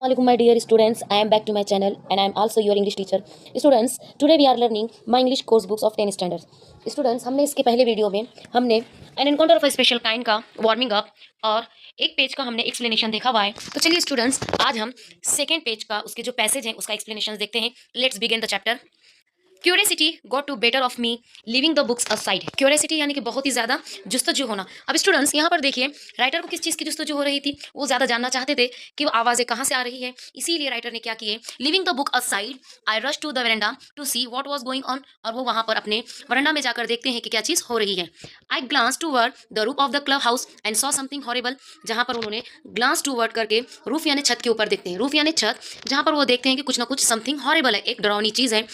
Assalamualaikum my dear students, I am back to my channel and I am also your English teacher. Students, today we are learning my English course books of 10 standards. Students, हमने इसके पहले video में हमने an encounter of a special kind का warming up और एक page का हमने एक्सप्लेनेशन देखा हुआ है। तो चलिए स्टूडेंट्स, आज हम सेकेंड पेज का उसके जो पैसेज हैं उसका एक्सप्लेनेशन देखते हैं। Let's begin the chapter. Curiosity got to better of me leaving the books aside. Curiosity यानी कि बहुत ही ज़्यादा जुस्तजू होना। अब स्टूडेंट्स यहाँ पर देखिए, राइटर को किस चीज़ की जुस्तजू हो रही थी, वो ज़्यादा जानना चाहते थे कि वो आवाज़ें कहाँ से आ रही है। इसीलिए राइटर ने क्या किए, leaving the book aside I rush to the veranda to see what was going on. और वो वहाँ पर अपने वरंडा में जाकर देखते हैं कि क्या चीज़ हो रही है। I glance toward the roof of the club house and saw something horrible. जहाँ पर उन्होंने ग्लांस टूवर्ड करके रूफ यानी छत के ऊपर देखते हैं, रूफ यानी छत, जहाँ पर वो देखते हैं कि कुछ ना कुछ समथिंग हॉरिबल है, एक डरावनी चीज़ है।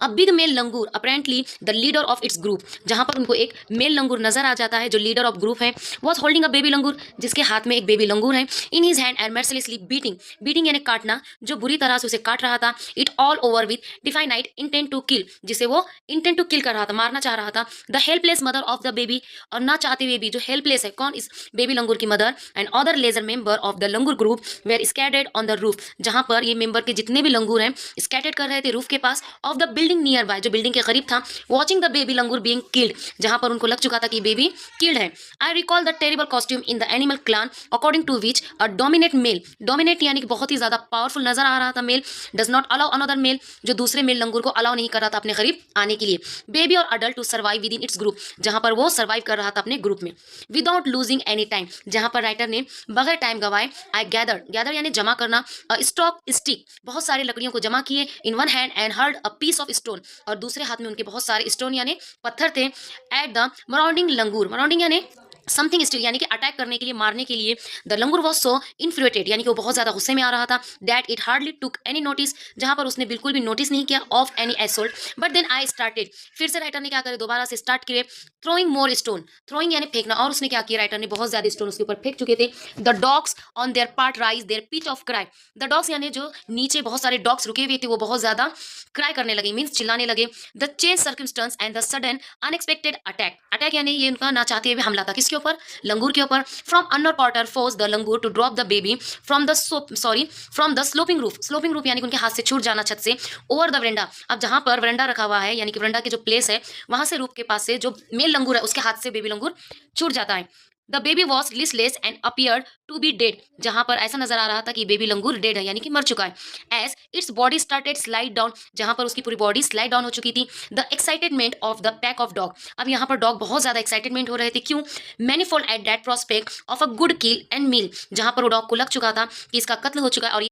A big male langur apparently the leader of its group. जहां पर उनको एक मेल लंगूर नजर आ जाता है जो लीडर ऑफ ग्रुप है। Was holding a baby langur, जिसके हाथ में एक बेबी लंगूर है। In his hand and mercilessly beating, beating यानी काटना, जो बुरी तरह से उसे काट रहा था। It all over with definite intent to kill, जिसे वो इंटेंट टू किल कर रहा था, मारना चाह रहा था। The helpless mother of the baby, और ना चाहते हुए भी जो हेल्पलेस है, कौन, इस बेबी लंगूर की mother, and other lesser member of the langur group were scattered on the roof. जहां पर ये मेंबर के जितने भी लंगूर हैं स्कैटर्ड कर रहे थे रूफ के पास of the building near by, जो बिल्डिंग के करीब था। Watching the baby langur being killed, जहां पर उनको लग चुका था कि बेबी किल्ड है। I recall the terrible costume in the animal clan according to which a dominate male, dominate यानी कि बहुत ही ज्यादा पावरफुल नजर आ रहा था male, does not allow another male, जो दूसरे मेल लंगूर को अलाउ नहीं कर रहा था अपने करीब आने के लिए। बेबी और adult to survive within its group, जहां पर वो सर्वाइव कर रहा था अपने ग्रुप में। विदाउट लूजिंग एनी टाइम, जहां पर राइटर ने बगैर टाइम गवाए, आई गैदर, गैदर यानी जमा करना, स्टॉक स्टिक, बहुत सारी लकड़ियों को जमा किए, in one hand and hurled a piece of stone, और दूसरे हाथ में उनके बहुत सारे स्टोन यानी पत्थर थे। एट द मराउंडिंग लंगूर, मराउंडिंग यानी समथिंग स्टिल यानी कि अटैक करने के लिए, मारने के लिए। द लंगूर वॉज सो इन्फ्लुएटेड, यानी कि वो बहुत ज्यादा गुस्से में आ रहा था। That it hardly took any notice, जहां पर उसने बिल्कुल भी नोटिस नहीं किया of any assault. But then I started, फिर से राइटर ने क्या करे, दोबारा से स्टार्ट किए थ्रोइंग मोर स्टोन, थ्रोइंग यानी फेंकना, और उसने क्या किया, राइटर ने बहुत ज्यादा स्टोन उसके ऊपर फेंक चुके थे। The dogs on their part raise their pitch of cry, the dogs यानी जो नीचे बहुत सारे डॉग्स रुके हुए थे वो बहुत ज्यादा क्राई करने लगे, मीन्स चिल्लाने लगे। The change circumstance and the sudden unexpected attack, attack यानी ये उनका ना चाहते हुए हमला था, किसके ऊपर, लंगूर के ऊपर। From under quarter force the langur to drop the baby from the from the sloping roof, sloping roof यानी कि उनके हाथ से छूट जाना छत से, ओवर द वरेंडा। अब जहां पर वरेंडा रखा हुआ है, यानी कि वरेंडा की जो प्लेस है, वहां से रूफ के पास से जो मेल लंगूर है उसके हाथ से बेबी लंगूर छूट जाता है। The baby was listless and appeared to be dead, जहां पर ऐसा नजर आ रहा था कि बेबी लंगूर डेड है, यानी कि मर चुका है। As its body started slide down, जहां पर उसकी पूरी बॉडी स्लाइड डाउन हो चुकी थी। The excitement of the pack of dog, अब यहाँ पर डॉग बहुत ज्यादा एक्साइटेडमेंट हो रहे थे, क्यों, manifold at that prospect of a good kill and meal, जहां पर वो डॉग को लग चुका था कि इसका कत्ल हो चुका है और